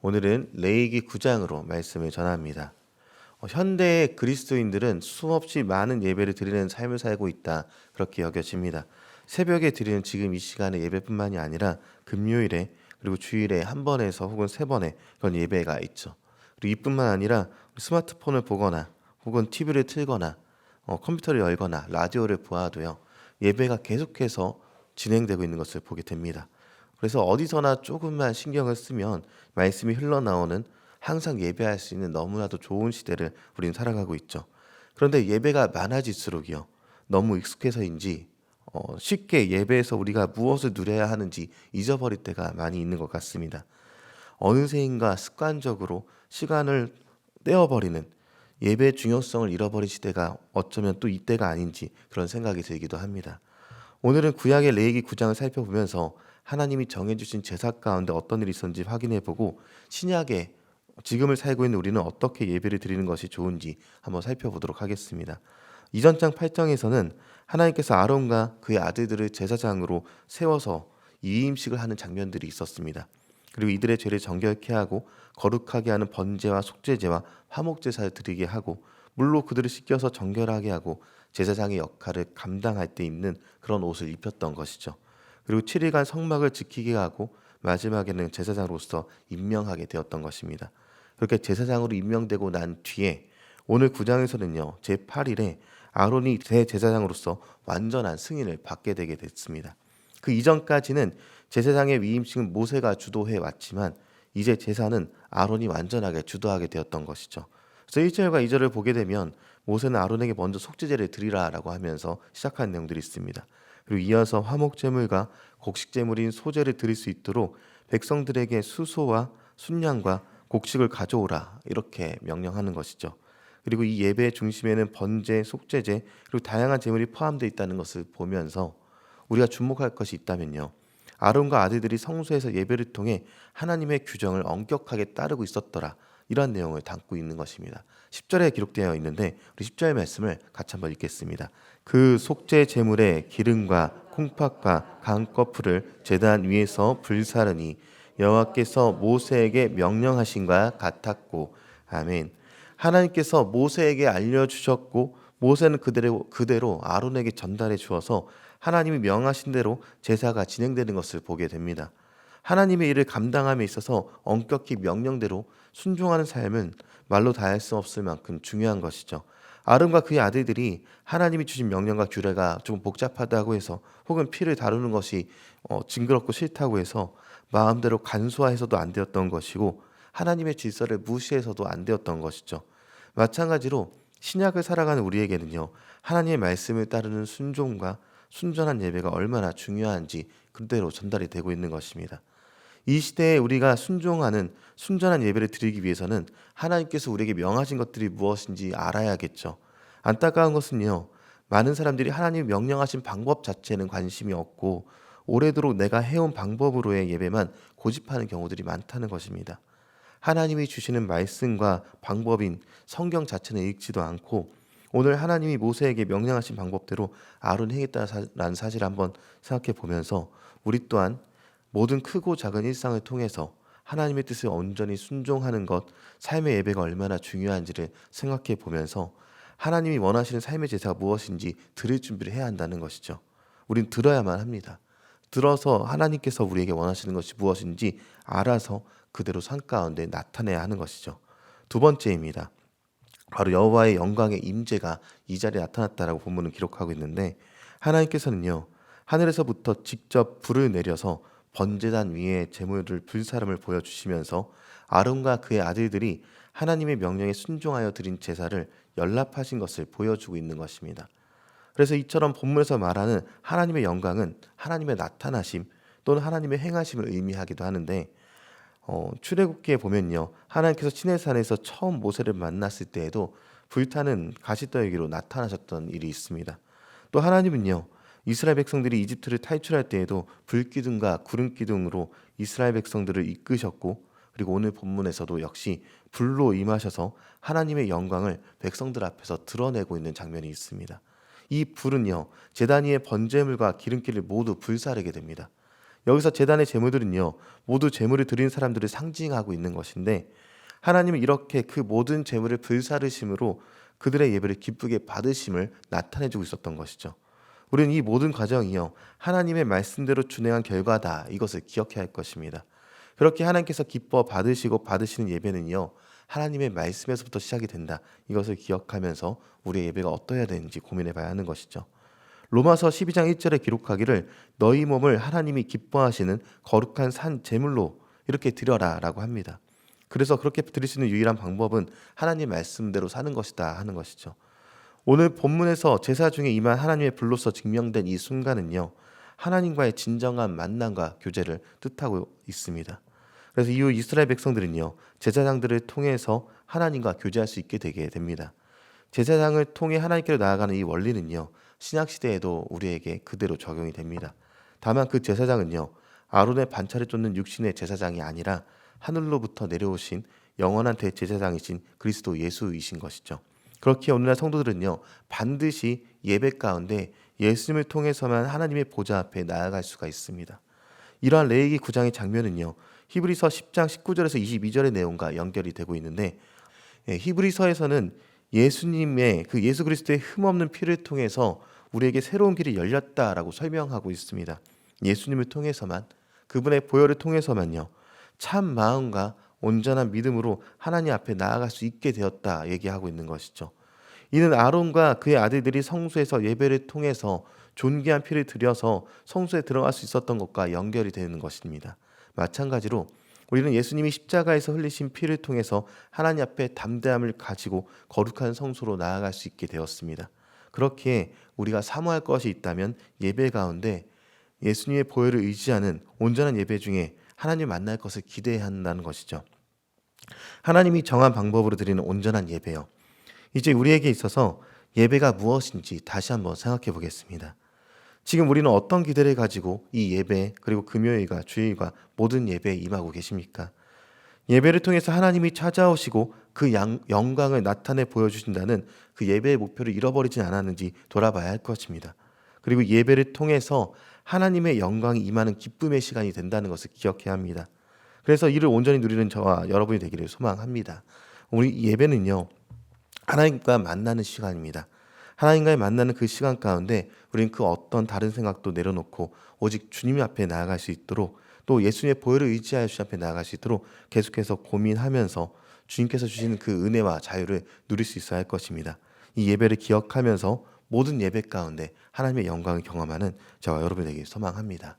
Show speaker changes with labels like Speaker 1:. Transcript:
Speaker 1: 오늘은 레위기 9장으로 말씀을 전합니다. 현대의 그리스도인들은 수없이 많은 예배를 드리는 삶을 살고 있다, 그렇게 여겨집니다. 새벽에 드리는 지금 이 시간의 예배뿐만이 아니라 금요일에 그리고 주일에 한 번에서 혹은 세 번의 그런 예배가 있죠. 그리고 이뿐만 아니라 스마트폰을 보거나 혹은 TV를 틀거나 컴퓨터를 열거나 라디오를 보아도요, 예배가 계속해서 진행되고 있는 것을 보게 됩니다. 그래서 어디서나 조금만 신경을 쓰면 말씀이 흘러나오는, 항상 예배할 수 있는 너무나도 좋은 시대를 우리는 살아가고 있죠. 그런데 예배가 많아질수록이요, 너무 익숙해서인지 쉽게 예배에서 우리가 무엇을 누려야 하는지 잊어버릴 때가 많이 있는 것 같습니다. 어느새인가 습관적으로 시간을 떼어버리는, 예배의 중요성을 잃어버린 시대가 어쩌면 또 이때가 아닌지 그런 생각이 들기도 합니다. 오늘은 구약의 레위기 9장을 살펴보면서 하나님이 정해주신 제사 가운데 어떤 일이 있었는지 확인해보고, 신약의 지금을 살고 있는 우리는 어떻게 예배를 드리는 것이 좋은지 한번 살펴보도록 하겠습니다. 이전 장 8장에서는 하나님께서 아론과 그의 아들들을 제사장으로 세워서 위임식을 하는 장면들이 있었습니다. 그리고 이들의 죄를 정결케 하고 거룩하게 하는 번제와 속죄제와 화목제사를 드리게 하고, 물로 그들을 씻겨서 정결하게 하고 제사장의 역할을 감당할 때 입는 그런 옷을 입혔던 것이죠. 그리고 7일간 성막을 지키게 하고 마지막에는 제사장으로서 임명하게 되었던 것입니다. 그렇게 제사장으로 임명되고 난 뒤에 오늘 9장에서는요, 제8일에 아론이 대제사장으로서 완전한 승인을 받게 되게 됐습니다. 그 이전까지는 제사장의 위임식은 모세가 주도해 왔지만 이제 제사는 아론이 완전하게 주도하게 되었던 것이죠. 그래서 1절과 2절을 보게 되면 모세는 아론에게 먼저 속죄제를 드리라라고 하면서 시작한 내용들이 있습니다. 그리고 이어서 화목제물과 곡식제물인 소제를 드릴 수 있도록 백성들에게 수소와 순양과 곡식을 가져오라, 이렇게 명령하는 것이죠. 그리고 이 예배의 중심에는 번제, 속죄제, 그리고 다양한 제물이 포함되어 있다는 것을 보면서 우리가 주목할 것이 있다면요, 아론과 아들들이 성소에서 예배를 통해 하나님의 규정을 엄격하게 따르고 있었더라, 이런 내용을 담고 있는 것입니다. 10절에 기록되어 있는데 우리 10절 말씀을 같이 한번 읽겠습니다. 그 속죄 제물에 기름과 콩팥과 강꺼풀을 제단 위에서 불사르니 여호와께서 모세에게 명령하신 바 같았고. 아멘. 하나님께서 모세에게 알려주셨고 모세는 그대로 아론에게 전달해 주어서 하나님이 명하신 대로 제사가 진행되는 것을 보게 됩니다. 하나님의 일을 감당함에 있어서 엄격히 명령대로 순종하는 삶은 말로 다 할 수 없을 만큼 중요한 것이죠. 아론과 그의 아들들이 하나님이 주신 명령과 규례가 좀 복잡하다고 해서, 혹은 피를 다루는 것이 징그럽고 싫다고 해서 마음대로 간소화해서도 안 되었던 것이고, 하나님의 질서를 무시해서도 안 되었던 것이죠. 마찬가지로 신약을 살아가는 우리에게는요, 하나님의 말씀을 따르는 순종과 순전한 예배가 얼마나 중요한지 그대로 전달이 되고 있는 것입니다. 이 시대에 우리가 순종하는 순전한 예배를 드리기 위해서는 하나님께서 우리에게 명하신 것들이 무엇인지 알아야겠죠. 안타까운 것은요, 많은 사람들이 하나님이 명령하신 방법 자체에는 관심이 없고 오래도록 내가 해온 방법으로의 예배만 고집하는 경우들이 많다는 것입니다. 하나님이 주시는 말씀과 방법인 성경 자체는 읽지도 않고, 오늘 하나님이 모세에게 명령하신 방법대로 아론이 행했다는 사실을 한번 생각해 보면서 우리 또한 모든 크고 작은 일상을 통해서 하나님의 뜻을 온전히 순종하는 것, 삶의 예배가 얼마나 중요한지를 생각해 보면서 하나님이 원하시는 삶의 제사가 무엇인지 들을 준비를 해야 한다는 것이죠. 우린 들어야만 합니다. 들어서 하나님께서 우리에게 원하시는 것이 무엇인지 알아서 그대로 삶 가운데 나타내야 하는 것이죠. 두 번째입니다. 바로 여호와의 영광의 임재가 이 자리에 나타났다라고 본문은 기록하고 있는데, 하나님께서는요, 하늘에서부터 직접 불을 내려서 번제단 위에 제물을 불사름을 보여주시면서 아론과 그의 아들들이 하나님의 명령에 순종하여 드린 제사를 연락하신 것을 보여주고 있는 것입니다. 그래서 이처럼 본문에서 말하는 하나님의 영광은 하나님의 나타나심 또는 하나님의 행하심을 의미하기도 하는데, 출애굽기에 보면요, 하나님께서 시내산에서 처음 모세를 만났을 때에도 불타는 가시떨기로 나타나셨던 일이 있습니다. 또 하나님은요, 이스라엘 백성들이 이집트를 탈출할 때에도 불기둥과 구름기둥으로 이스라엘 백성들을 이끄셨고, 그리고 오늘 본문에서도 역시 불로 임하셔서 하나님의 영광을 백성들 앞에서 드러내고 있는 장면이 있습니다. 이 불은요, 제단 위의 번제물과 기름기를 모두 불사르게 됩니다. 여기서 제단의 제물들은요, 모두 제물을 드린 사람들을 상징하고 있는 것인데, 하나님은 이렇게 그 모든 제물을 불사르심으로 그들의 예배를 기쁘게 받으심을 나타내주고 있었던 것이죠. 우리는 이 모든 과정이요, 하나님의 말씀대로 준행한 결과다, 이것을 기억해야 할 것입니다. 그렇게 하나님께서 기뻐 받으시고 받으시는 예배는요, 하나님의 말씀에서부터 시작이 된다, 이것을 기억하면서 우리의 예배가 어떠해야 되는지 고민해 봐야 하는 것이죠. 로마서 12장 1절에 기록하기를 너희 몸을 하나님이 기뻐하시는 거룩한 산 제물로 이렇게 드려라 라고 합니다. 그래서 그렇게 드릴 수 있는 유일한 방법은 하나님 말씀대로 사는 것이다 하는 것이죠. 오늘 본문에서 제사 중에 임한 하나님의 불로서 증명된 이 순간은요, 하나님과의 진정한 만남과 교제를 뜻하고 있습니다. 그래서 이후 이스라엘 백성들은요, 제사장들을 통해서 하나님과 교제할 수 있게 되게 됩니다. 제사장을 통해 하나님께로 나아가는 이 원리는요, 신약 시대에도 우리에게 그대로 적용이 됩니다. 다만 그 제사장은요, 아론의 반차를 쫓는 육신의 제사장이 아니라 하늘로부터 내려오신 영원한 대제사장이신 그리스도 예수이신 것이죠. 그렇게 오늘날 성도들은요, 반드시 예배 가운데 예수님을 통해서만 하나님의 보좌 앞에 나아갈 수가 있습니다. 이러한 레위기 9장의 장면은요, 히브리서 10장 19절에서 22절의 내용과 연결이 되고 있는데, 히브리서에서는 예수님의 그 예수 그리스도의 흠없는 피를 통해서 우리에게 새로운 길이 열렸다라고 설명하고 있습니다. 예수님을 통해서만, 그분의 보혈을 통해서만요, 참 마음과 온전한 믿음으로 하나님 앞에 나아갈 수 있게 되었다 얘기하고 있는 것이죠. 이는 아론과 그의 아들들이 성소에서 예배를 통해서 존귀한 피를 들여서 성소에 들어갈 수 있었던 것과 연결이 되는 것입니다. 마찬가지로 우리는 예수님이 십자가에서 흘리신 피를 통해서 하나님 앞에 담대함을 가지고 거룩한 성소로 나아갈 수 있게 되었습니다. 그렇게 우리가 사모할 것이 있다면 예배 가운데 예수님의 보혈을 의지하는 온전한 예배 중에 하나님 만날 것을 기대해야 한다는 것이죠. 하나님이 정한 방법으로 드리는 온전한 예배요. 이제 우리에게 있어서 예배가 무엇인지 다시 한번 생각해 보겠습니다. 지금 우리는 어떤 기대를 가지고 이 예배, 그리고 금요일과 주일과 모든 예배에 임하고 계십니까? 예배를 통해서 하나님이 찾아오시고 그 영광을 나타내 보여주신다는 그 예배의 목표를 잃어버리진 않았는지 돌아봐야 할 것입니다. 그리고 예배를 통해서 하나님의 영광이 임하는 기쁨의 시간이 된다는 것을 기억해야 합니다. 그래서 이를 온전히 누리는 저와 여러분이 되기를 소망합니다. 우리 예배는요, 하나님과 만나는 시간입니다. 하나님과의 만나는 그 시간 가운데 우리는 그 어떤 다른 생각도 내려놓고 오직 주님 앞에 나아갈 수 있도록, 또 예수님의 보혈을 의지하여 주님 앞에 나아갈 수 있도록 계속해서 고민하면서 주님께서 주시는 그 은혜와 자유를 누릴 수 있어야 할 것입니다. 이 예배를 기억하면서 모든 예배 가운데 하나님의 영광을 경험하는 저와 여러분에게 소망합니다.